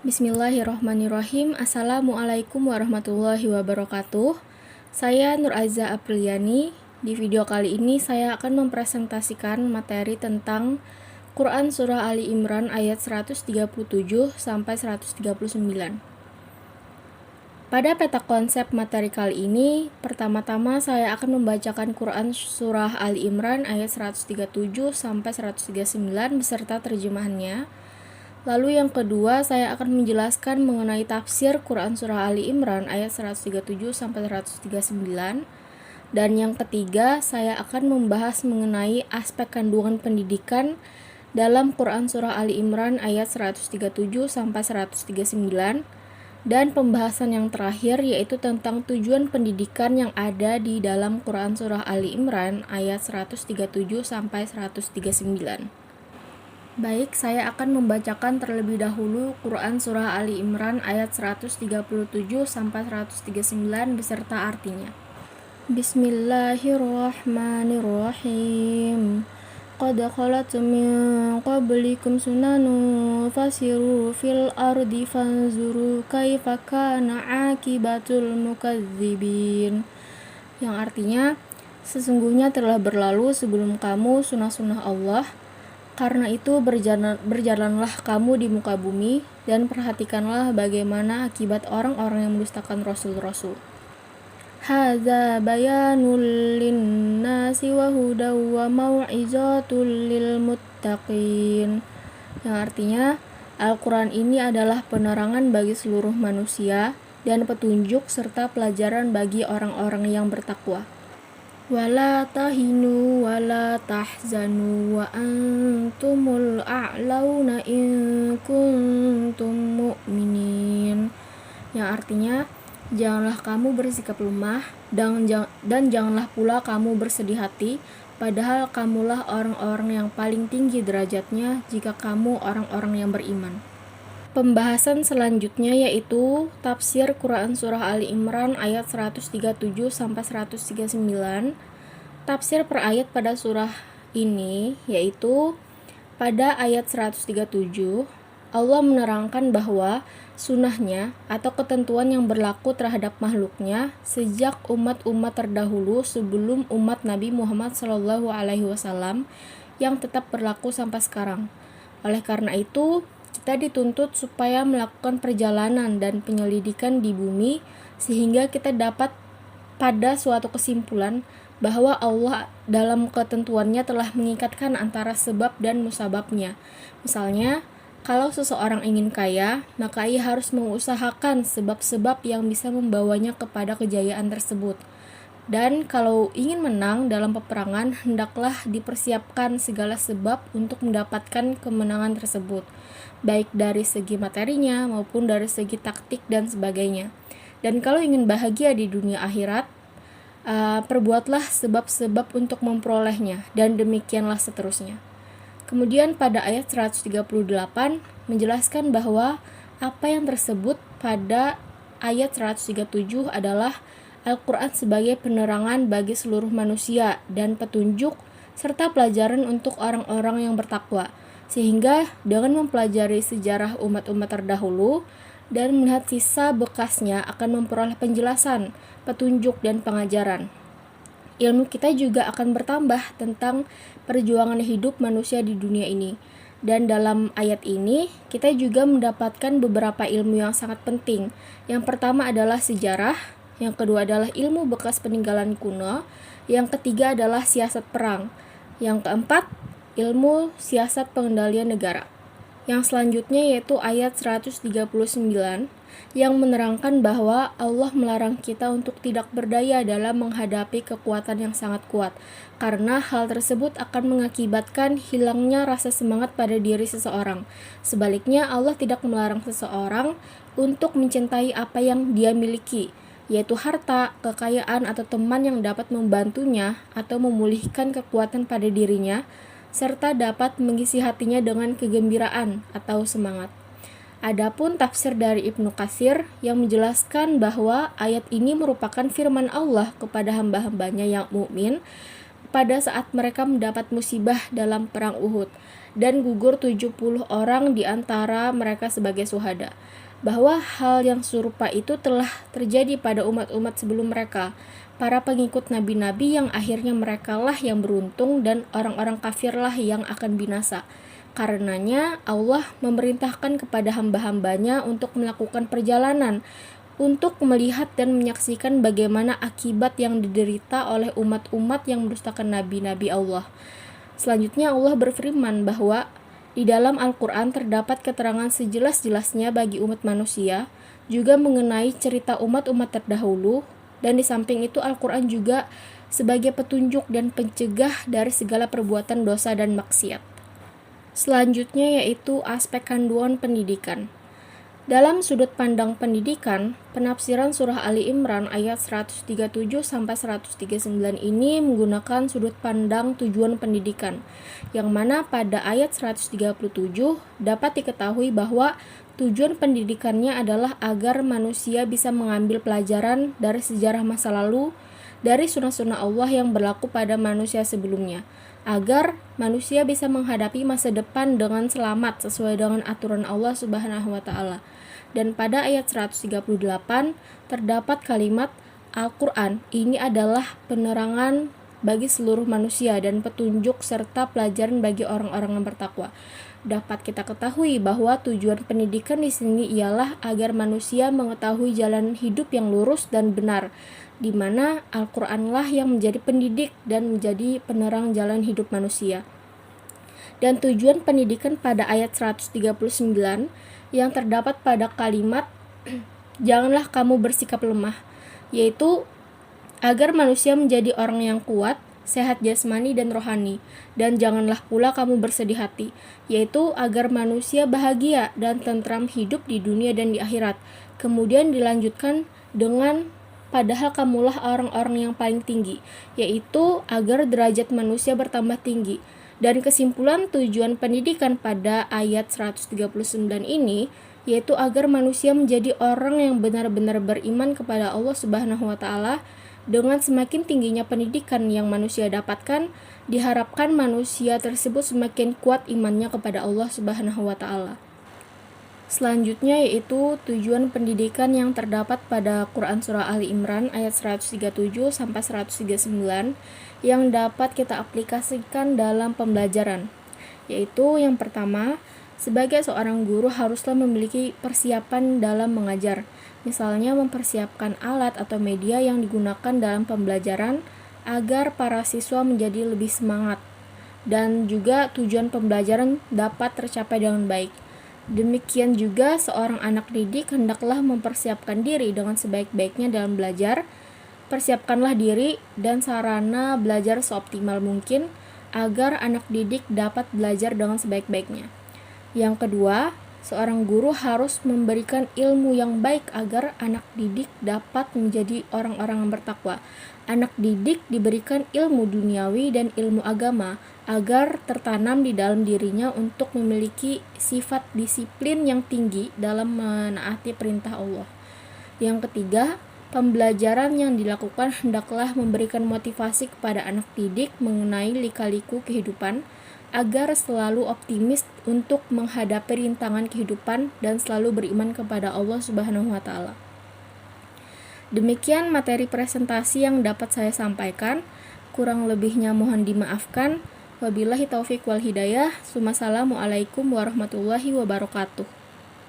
Bismillahirrahmanirrahim. Assalamualaikum warahmatullahi wabarakatuh. Saya Nur Aiza Apriliani. Di video kali ini saya akan mempresentasikan materi tentang Quran Surah Ali Imran ayat 137 sampai 139. Pada peta konsep materi kali ini, pertama-tama saya akan membacakan Quran Surah Ali Imran ayat 137 sampai 139 beserta terjemahannya. Lalu yang kedua, saya akan menjelaskan mengenai tafsir Quran Surah Ali Imran ayat 137 sampai 139. Dan yang ketiga, saya akan membahas mengenai aspek kandungan pendidikan dalam Quran Surah Ali Imran ayat 137 sampai 139. Dan pembahasan yang terakhir yaitu tentang tujuan pendidikan yang ada di dalam Quran Surah Ali Imran ayat 137 sampai 139. Baik, saya akan membacakan terlebih dahulu Quran Surah Ali Imran ayat 137 sampai 139 beserta artinya. Bismillahirrahmanirrahim. Qad khalat min qablikum sunanu fasiru fil ardi fanzuru kaifa kana akibatul mukadzibin. Yang artinya, sesungguhnya telah berlalu sebelum kamu sunnah-sunnah Allah. Karena itu berjalanlah kamu di muka bumi dan perhatikanlah bagaimana akibat orang-orang yang mendustakan rasul-rasul. Hadza bayanul linnasi wa hudaw wa mau'izatul lil muttaqin. Yang artinya, Al-Quran ini adalah penerangan bagi seluruh manusia dan petunjuk serta pelajaran bagi orang-orang yang bertakwa. Wala tahinu wala tahzanu wa antumul a'launa in kuntum mu'minin. Yang artinya, janganlah kamu bersikap lemah dan janganlah pula kamu bersedih hati, padahal kamulah orang-orang yang paling tinggi derajatnya jika kamu orang-orang yang beriman. Pembahasan selanjutnya yaitu tafsir Quran Surah Ali Imran ayat 137 sampai 139. Tafsir per ayat pada surah ini yaitu pada ayat 137 Allah menerangkan bahwa sunnahnya atau ketentuan yang berlaku terhadap makhluknya sejak umat-umat terdahulu sebelum umat Nabi Muhammad SAW yang tetap berlaku sampai sekarang. Oleh karena itu, kita dituntut supaya melakukan perjalanan dan penyelidikan di bumi sehingga kita dapat pada suatu kesimpulan bahwa Allah dalam ketentuannya telah mengikatkan antara sebab dan musababnya. Misalnya, kalau seseorang ingin kaya, maka ia harus mengusahakan sebab-sebab yang bisa membawanya kepada kejayaan tersebut. Dan kalau ingin menang dalam peperangan, hendaklah dipersiapkan segala sebab untuk mendapatkan kemenangan tersebut, baik dari segi materinya maupun dari segi taktik dan sebagainya. Dan kalau ingin bahagia di dunia akhirat, perbuatlah sebab-sebab untuk memperolehnya, dan demikianlah seterusnya. Kemudian pada ayat 138 menjelaskan bahwa apa yang tersebut pada ayat 137 adalah Al-Quran sebagai penerangan bagi seluruh manusia dan petunjuk serta pelajaran untuk orang-orang yang bertakwa. Sehingga dengan mempelajari sejarah umat-umat terdahulu dan melihat sisa bekasnya akan memperoleh penjelasan, petunjuk, dan pengajaran. Ilmu kita juga akan bertambah tentang perjuangan hidup manusia di dunia ini. Dan dalam ayat ini, kita juga mendapatkan beberapa ilmu yang sangat penting. Yang pertama adalah sejarah, yang kedua adalah ilmu bekas peninggalan kuno, yang ketiga adalah siasat perang, yang keempat, ilmu siasat pengendalian negara. Yang selanjutnya yaitu ayat 139 yang menerangkan bahwa Allah melarang kita untuk tidak berdaya dalam menghadapi kekuatan yang sangat kuat, karena hal tersebut akan mengakibatkan hilangnya rasa semangat pada diri seseorang. Sebaliknya, Allah tidak melarang seseorang untuk mencintai apa yang dia miliki, yaitu harta, kekayaan, atau teman yang dapat membantunya atau memulihkan kekuatan pada dirinya, serta dapat mengisi hatinya dengan kegembiraan atau semangat. Adapun tafsir dari Ibnu Katsir yang menjelaskan bahwa ayat ini merupakan firman Allah kepada hamba-hambanya yang mukmin pada saat mereka mendapat musibah dalam perang Uhud. dan gugur 70 orang di antara mereka sebagai syuhada. Bahwa hal yang serupa itu telah terjadi pada umat-umat sebelum mereka, para pengikut nabi-nabi yang akhirnya merekalah yang beruntung dan orang-orang kafirlah yang akan binasa. Karenanya Allah memerintahkan kepada hamba-hambanya untuk melakukan perjalanan untuk melihat dan menyaksikan bagaimana akibat yang diderita oleh umat-umat yang mendustakan nabi-nabi Allah. Selanjutnya Allah berfirman bahwa di dalam Al-Quran terdapat keterangan sejelas-jelasnya bagi umat manusia, juga mengenai cerita umat-umat terdahulu, dan di samping itu Al-Quran juga sebagai petunjuk dan pencegah dari segala perbuatan dosa dan maksiat. Selanjutnya yaitu aspek kandungan pendidikan. Dalam sudut pandang pendidikan, penafsiran surah Ali Imran ayat 137-139 ini menggunakan sudut pandang tujuan pendidikan, yang mana pada ayat 137 dapat diketahui bahwa tujuan pendidikannya adalah agar manusia bisa mengambil pelajaran dari sejarah masa lalu, dari sunnah-sunnah Allah yang berlaku pada manusia sebelumnya, agar manusia bisa menghadapi masa depan dengan selamat sesuai dengan aturan Allah Subhanahu wa Ta'ala. Dan pada ayat 138 terdapat kalimat Al-Quran ini adalah penerangan bagi seluruh manusia dan petunjuk serta pelajaran bagi orang-orang yang bertakwa. Dapat kita ketahui bahwa tujuan pendidikan di sini ialah agar manusia mengetahui jalan hidup yang lurus dan benar, di mana Al-Qur'anlah yang menjadi pendidik dan menjadi penerang jalan hidup manusia. Dan tujuan pendidikan pada ayat 139 yang terdapat pada kalimat janganlah kamu bersikap lemah, yaitu agar manusia menjadi orang yang kuat, sehat jasmani dan rohani, dan janganlah pula kamu bersedih hati, yaitu agar manusia bahagia dan tentram hidup di dunia dan di akhirat. Kemudian dilanjutkan dengan padahal kamulah orang-orang yang paling tinggi, yaitu agar derajat manusia bertambah tinggi. Dan kesimpulan tujuan pendidikan pada ayat 139 ini yaitu agar manusia menjadi orang yang benar-benar beriman kepada Allah Subhanahu wa Ta'ala. Dengan semakin tingginya pendidikan yang manusia dapatkan, diharapkan manusia tersebut semakin kuat imannya kepada Allah Subhanahu wa Ta'ala. Selanjutnya yaitu tujuan pendidikan yang terdapat pada Quran Surah Ali Imran ayat 137-139 yang dapat kita aplikasikan dalam pembelajaran. Yaitu yang pertama, sebagai seorang guru haruslah memiliki persiapan dalam mengajar. Misalnya mempersiapkan alat atau media yang digunakan dalam pembelajaran agar para siswa menjadi lebih semangat dan juga tujuan pembelajaran dapat tercapai dengan baik. Demikian juga seorang anak didik hendaklah mempersiapkan diri dengan sebaik-baiknya dalam belajar. Persiapkanlah diri dan sarana belajar seoptimal mungkin agar anak didik dapat belajar dengan sebaik-baiknya. Yang kedua, seorang guru harus memberikan ilmu yang baik agar anak didik dapat menjadi orang-orang yang bertakwa. Anak didik diberikan ilmu duniawi dan ilmu agama agar tertanam di dalam dirinya untuk memiliki sifat disiplin yang tinggi dalam menaati perintah Allah. Yang ketiga, pembelajaran yang dilakukan hendaklah memberikan motivasi kepada anak didik mengenai lika-liku kehidupan agar selalu optimis untuk menghadapi rintangan kehidupan dan selalu beriman kepada Allah Subhanahu wa Ta'ala. Demikian materi presentasi yang dapat saya sampaikan. Kurang lebihnya mohon dimaafkan. Wabillahi taufiq wal hidayah. Wassalamualaikum warahmatullahi wabarakatuh.